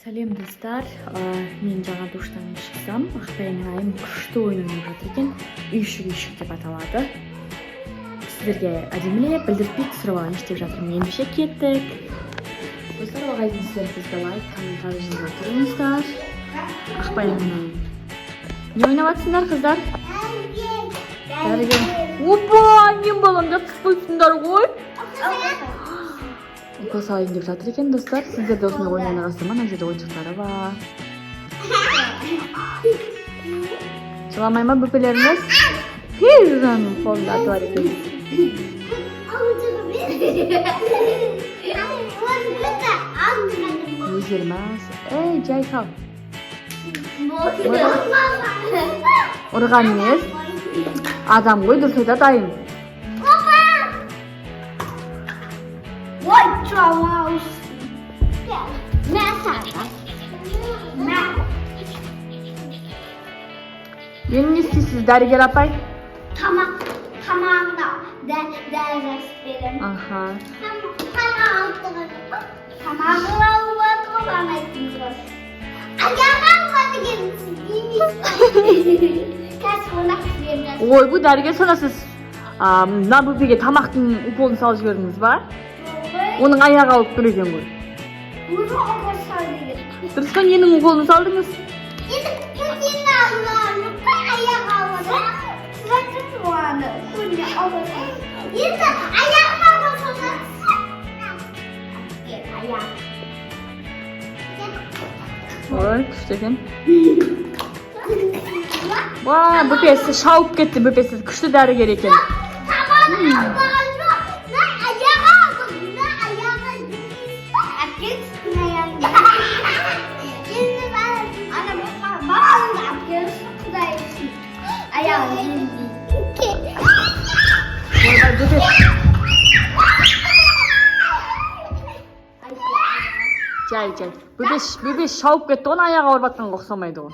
Салем достар, мен жаңа душтан шықсам, Ақбайың айым күшті ойнап жатыр екен. Үйшік деп аталады. Сіздерге әдемілеп білдіртпей түсіріп алайын деп жатырмын. Ендеше кеттік. Достар, оған дейін сіздер бізді лайк, коммент жазып жатырыңыздар. Ақбайың айым. Не ойнап жатсыңдар, қыздар? Дәрігер. Опа, мен балам жақсы қойсыңдар ғой. Укол салайын деп жатыр екен, достар. Сіздер де осындай ойнауына қарасама, мына жерде ойыншықтары бар. Жыламай ма бөпелеріңіз? Жаным қолында бар екен. Өзгермес. Жай сал. Ұрған емес. Адам ғой, дұрыс айтады айым. Ой, чуалаус. Мясо. Енді не істейсіз, дәрігер апай? Tamamda ders verin. Аха. Tamamda bana istiyor. Ayağım hadi gelin siz Kaç konak vereceğiz. Ой, бұл дәрігер санасыз. Мына бөпеге тамақтың уколын салып жібердіңіз ба? Оның аяғы алып тұр екен ғой. Bunu okursaydınız. Дұрыс па, ненің уколын салдыңыз? Şimdi yine Allah'ım ayak almadı. Sıratın soğanı. Kunya almadı. Yine ayak almadı. Ayak. Ой, күшті екен. Ва, бөпесі шауып кетті, бөпесі күшті дәрігер екен. Жай. Бөпес шауып кетті, оны аяғы ауырып жатқанға ұқсамайды ғой.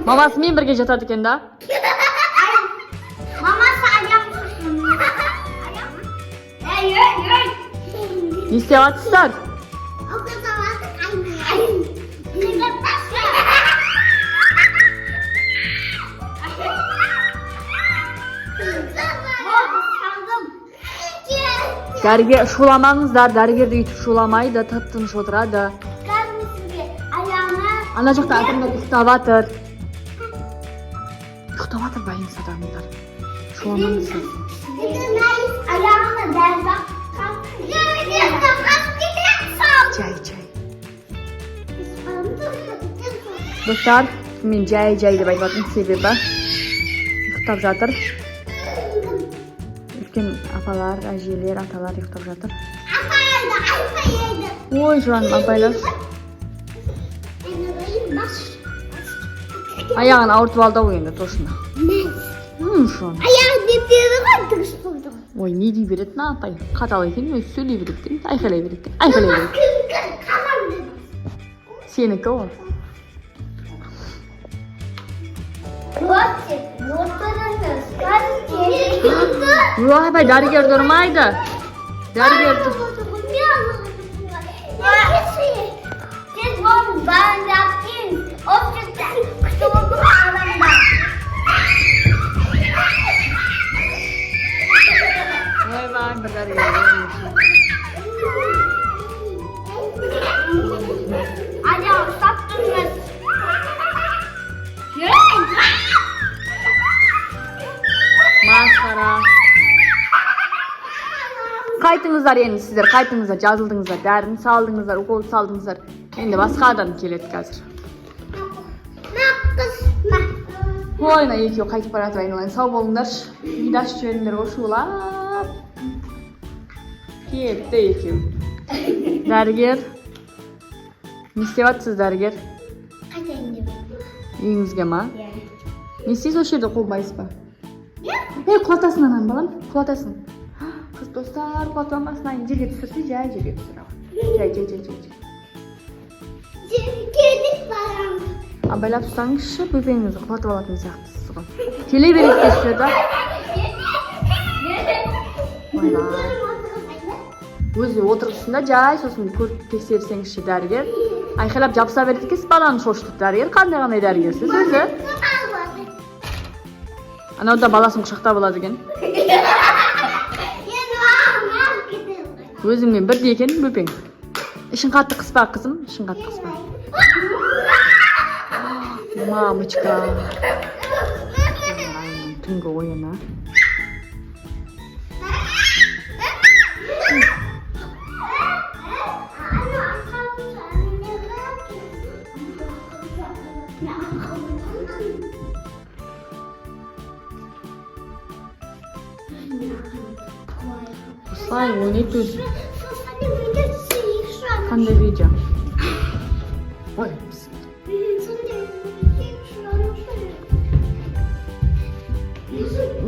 Мамасымен бірге жатады екен да? Мамасы аяқ Не істеп жатсыздар? Дәрігер шуламаңыздар, дәрігерді үйтіп шуламайды, тып-тыныш отырады. Ана жақта адамдар ұйықтап жатыр. Ұйықтап жатыр байыңыз адамдар. Шуламаңыздар. Жай. Достар, мен жай деп айтып жатырмын, себебі ұйықтап жатыр. Үлкен апалар, әжелер, аталар ұйықтап жатыр. Ой, жаным, апайлар. Аяғын ауыртып алды ғой енді, тошына. Шон. Ой, не дей береді, апай? Қатал екен, өзі сөйлей береді, айқайлай береді. Сенікі ғой. Апай, дәрігер тұрмайды. Дәрігер тұр. Bir dərigər. Ayağım sattınız. Масқара. Қайтыңыздар енді сіздер, қайтыңыздар, жазылдыңыздар, дәрін салдыңыздар, укол салдыңыздар. Енді басқа адам келеді қазір. Ойна екеу қайтып баратып айналайын, сау болыңдар. Видаш жіберіңдер ғой шулап. Кетті екеу. Дәрігер. Не істеп жатсыз, дәрігер? Қайтайын деп. Үйіңізге ма? Не істейсіз, осы жерде қолбайсыз ба? Құлатасың анан балам, құлатасың. Қыз достар, құлатамасын айын жерге түсірсе, жерге түсір. Жай. Келдік барам. Абайлап тұтаңызшы, бөпеңізді құлатып алатын сияқтысыз ғой. Келе береді десіз да? Өзі отырғысында жай сосын көріп тексерсеңізші дәрігер. Айқайлап жабыса береді екен, баланы шошытып дәрігер. Қандай дәрігерсіз өзі? Анау да баласын құшақтап алады екен. Өзіңмен бірдей екен бөпең. Ішін қатты қыспа қызым, ішін қатты қыспа. Мамочка. Түнгі ойыны. Осылай ойнайды өзі. Қандай видео? Ой,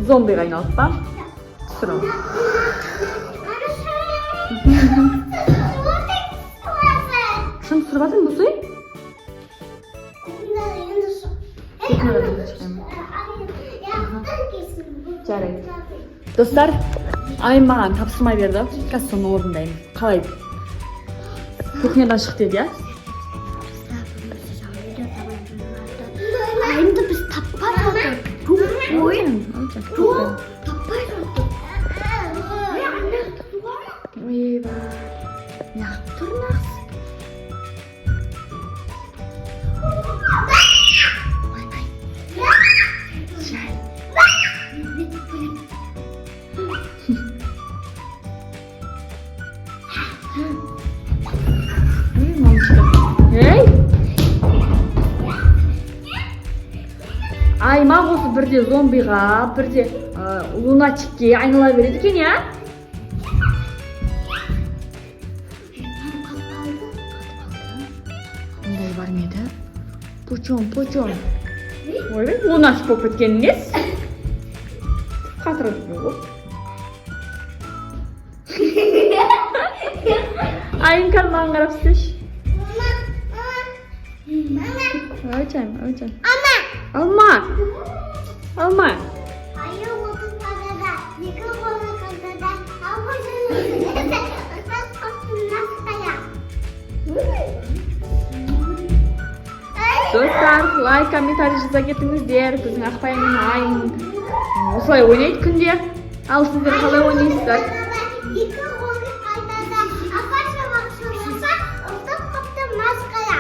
зомбиға айналып па? Сұрау. Шын түсіріп атың бұсы? Жарайды. Достар, Айым маған тапсырма берді. Қазір соны орындаймын. Қалай? Кухнядан шық деді, я? Айымды біз таппай қалдық. Ойын. Таппай қалдық. Ойба. Неғып тұрмақ? Аймақ осы бірде зомбиға, бірде лунатикке айнала береді екен, я? Қандай бар меді? Почем. Ой, лунатик болып кеткен нес? Қатырып жоқ. Айым маған қарап істеші. Өйтем. Алма. Айым отын қадада, екі қолы қадада, Достар, лайк, комментарий жаза кетіңіздер. Біздің Ақпай мен Айым осылай ойнайды күнде. Ал сіздер қалай ойнайсыздар? Екі қолы қадада, апаша мақшыласа, ұлтып қапты масқара.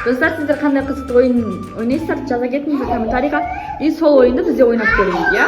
Достар, сіздер қандай қызықты ойын ойнайсыздар? Жаза кетіңіздер комментарийға. И сол ойынды бізде ойнап көрейік, я?